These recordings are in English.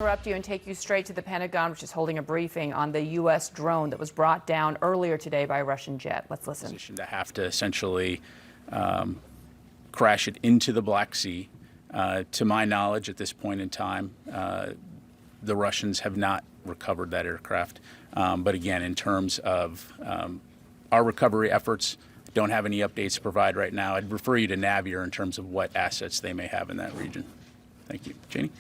Interrupt you and take you straight to the Pentagon, which is holding a briefing on the U.S. drone that was brought down earlier today by a Russian jet. Let's listen. To have to essentially crash it into the Black Sea. To my knowledge, at this point in time, the Russians have not recovered that aircraft. But again, in terms of our recovery efforts, don't have any updates to provide right now. I'd refer you to Navier in terms of what assets they may have in that region. Thank you. Janie?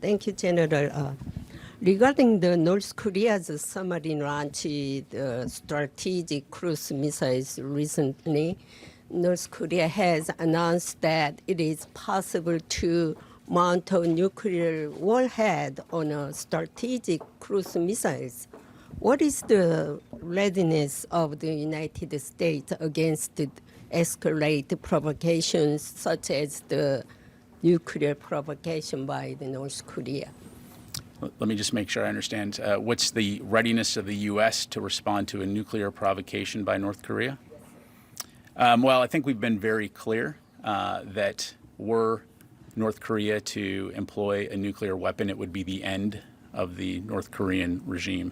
Thank you, General. Regarding the North Korea's submarine launch, the strategic cruise missiles recently, North Korea has announced that it is possible to mount a nuclear warhead on a strategic cruise missiles. What is the readiness of the United States against the escalated provocations such as the nuclear provocation by the North Korea? Let me just make sure I understand. What's the readiness of the U.S. to respond to a nuclear provocation by North Korea? Well, I think we've been very clear that were North Korea to employ a nuclear weapon, it would be the end of the North Korean regime.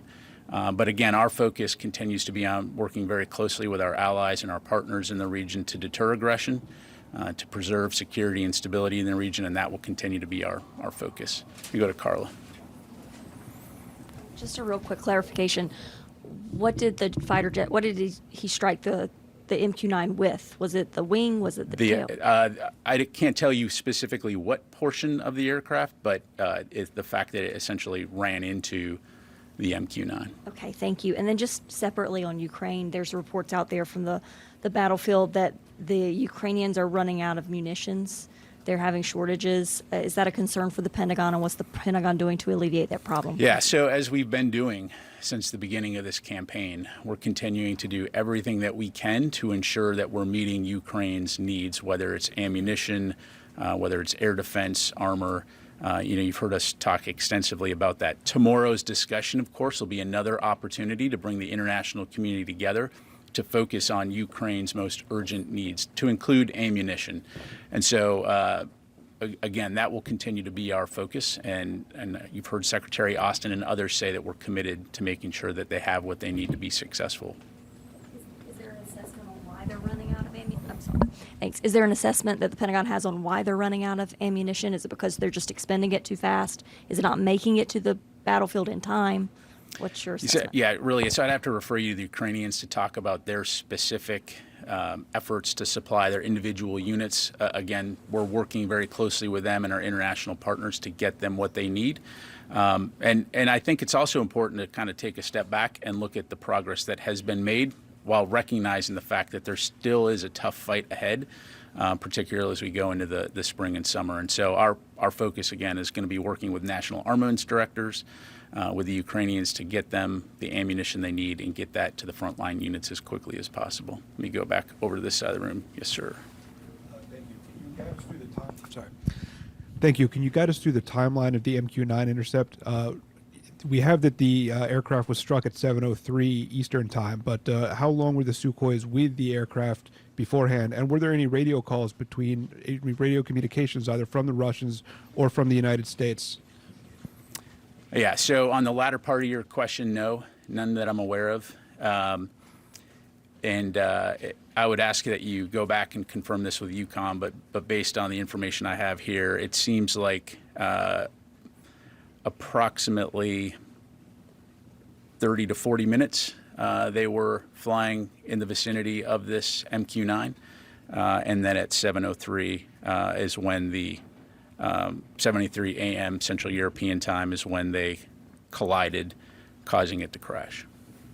But again, our focus continues to be on working very closely with our allies and our partners in the region to deter aggression, to preserve security and stability in the region, and that will continue to be our focus. We go to Carla. Just a real quick clarification. What did the fighter jet, what did he strike the MQ-9 with? Was it the wing? Was it the tail? I can't tell you specifically what portion of the aircraft, but it's the fact that it essentially ran into the MQ-9. Okay, thank you. And then just separately on Ukraine, there's reports out there from the battlefield that the Ukrainians are running out of munitions. They're having shortages. Is that a concern for the Pentagon, and what's the Pentagon doing to alleviate that problem? Yeah, so as we've been doing since the beginning of this campaign, we're continuing to do everything that we can to ensure that we're meeting Ukraine's needs, whether it's ammunition, whether it's air defense, armor. You've heard us talk extensively about that. Tomorrow's discussion, of course, will be another opportunity to bring the international community together to focus on Ukraine's most urgent needs, to include ammunition. And so, again, that will continue to be our focus. And you've heard Secretary Austin and others say that we're committed to making sure that they have what they need to be successful. Is there an assessment on why they're running out of ammunition? I'm sorry. Thanks. Is there an assessment that the Pentagon has on why they're running out of ammunition? Is it because they're just expending it too fast? Is it not making it to the battlefield in time? What's your assessment? Yeah, really. So I'd have to refer you to the Ukrainians to talk about their specific efforts to supply their individual units. Again, we're working very closely with them and our international partners to get them what they need. And I think it's also important to kind of take a step back and look at the progress that has been made while recognizing the fact that there still is a tough fight ahead, particularly as we go into the spring and summer. And so our focus, again, is going to be working with national armaments directors, with the Ukrainians to get them the ammunition they need and get that to the frontline units as quickly as possible. Let me go back over to this side of the room. Yes, sir. Thank you. Can you guide us through the time? Sorry. Thank you. Can you guide us through the timeline of the MQ-9 intercept? We have that the aircraft was struck at 7:03 Eastern time, but how long were the Sukhois with the aircraft beforehand? And were there any radio calls between radio communications either from the Russians or from the United States? Yeah, so on the latter part of your question, no, none that I'm aware of. And I would ask that you go back and confirm this with EUCOM, but based on the information I have here, it seems like approximately 30 to 40 minutes they were flying in the vicinity of this MQ-9, and then at 7:03 is when the 7:03 a.m. Central European time is when they collided, causing it to crash.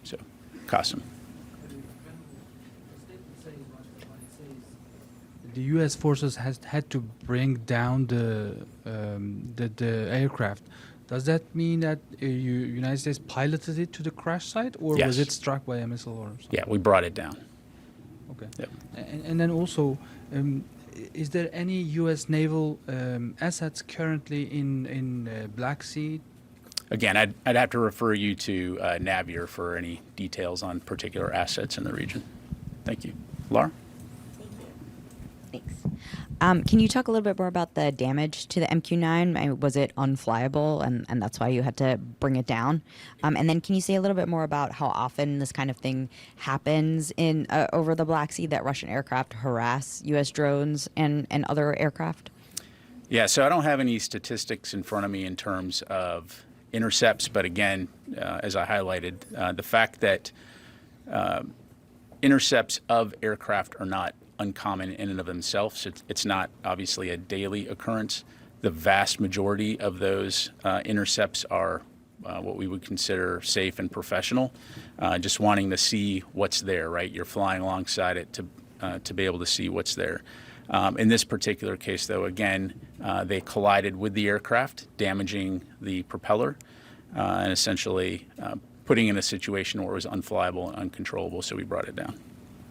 So, Qasim. The U.S. forces has had to bring down the aircraft. Does that mean that United States piloted it to the crash site, or Yes. was it struck by a missile or something? Yeah, we brought it down. Okay. Yep. And then also, is there any U.S. naval assets currently in Black Sea? Again, I'd have to refer you to Navier for any details on particular assets in the region. Thank you. Laura? Thanks. Can you talk a little bit more about the damage to the MQ-9? Was it unflyable, and that's why you had to bring it down? And then can you say a little bit more about how often this kind of thing happens in over the Black Sea, that Russian aircraft harass U.S. drones and other aircraft? Yeah, so I don't have any statistics in front of me in terms of intercepts, but again, as I highlighted, the fact that intercepts of aircraft are not uncommon in and of themselves. It's not obviously a daily occurrence. The vast majority of those intercepts are what we would consider safe and professional, just wanting to see what's there, right? You're flying alongside it to be able to see what's there. In this particular case, though, again, they collided with the aircraft, damaging the propeller, and essentially putting in a situation where it was unflyable and uncontrollable, so we brought it down.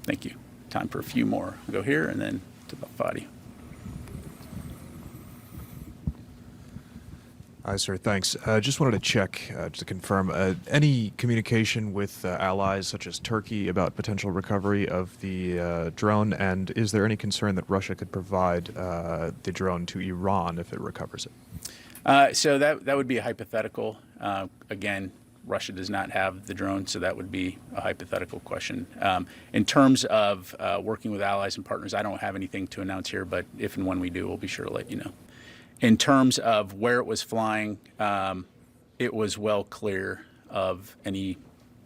Thank you. Time for a few more. I'll go here and then to Fadi. Hi, sir. Thanks. Just wanted to check, just to confirm, any communication with allies such as Turkey about potential recovery of the drone, and is there any concern that Russia could provide the drone to Iran if it recovers it? So that would be a hypothetical. Again, Russia does not have the drone, so that would be a hypothetical question. In terms of working with allies and partners, I don't have anything to announce here, but if and when we do, we'll be sure to let you know. In terms of where it was flying, it was well clear of any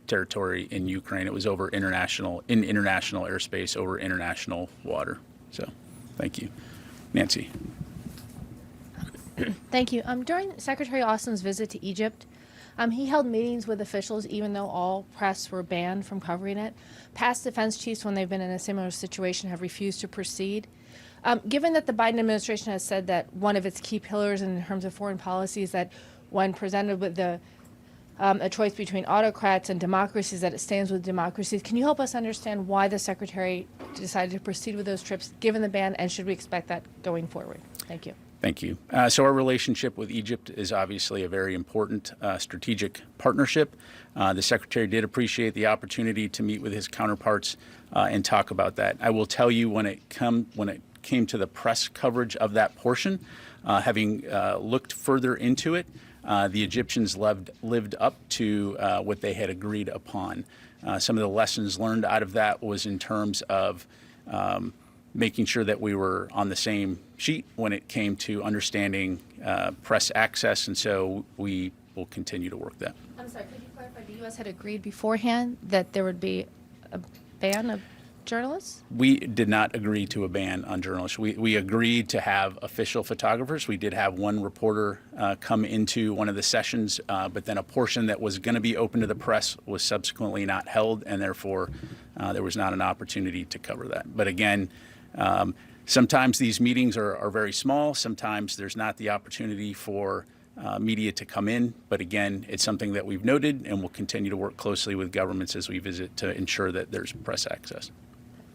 territory in Ukraine. It was over international airspace, over international water. So, thank you. Nancy. Thank you. During Secretary Austin's visit to Egypt, he held meetings with officials even though all press were banned from covering it. Past defense chiefs, when they've been in a similar situation, have refused to proceed. Given that the Biden administration has said that one of its key pillars in terms of foreign policy is that when presented with a choice between autocrats and democracies, that it stands with democracies, can you help us understand why the Secretary decided to proceed with those trips given the ban, and should we expect that going forward? Thank you. Thank you. So our relationship with Egypt is obviously a very important strategic partnership. The Secretary did appreciate the opportunity to meet with his counterparts and talk about that. I will tell you, when it came to the press coverage of that portion, having looked further into it, the Egyptians lived up to what they had agreed upon. Some of the lessons learned out of that was in terms of making sure that we were on the same sheet when it came to understanding press access, and so we will continue to work that. I'm sorry, could you clarify, the U.S. had agreed beforehand that there would be a ban of journalists? We did not agree to a ban on journalists. We agreed to have official photographers. We did have one reporter come into one of the sessions, but then a portion that was going to be open to the press was subsequently not held, and therefore there was not an opportunity to cover that. But again, sometimes these meetings are very small. Sometimes there's not the opportunity for media to come in. But again, it's something that we've noted, and we'll continue to work closely with governments as we visit to ensure that there's press access.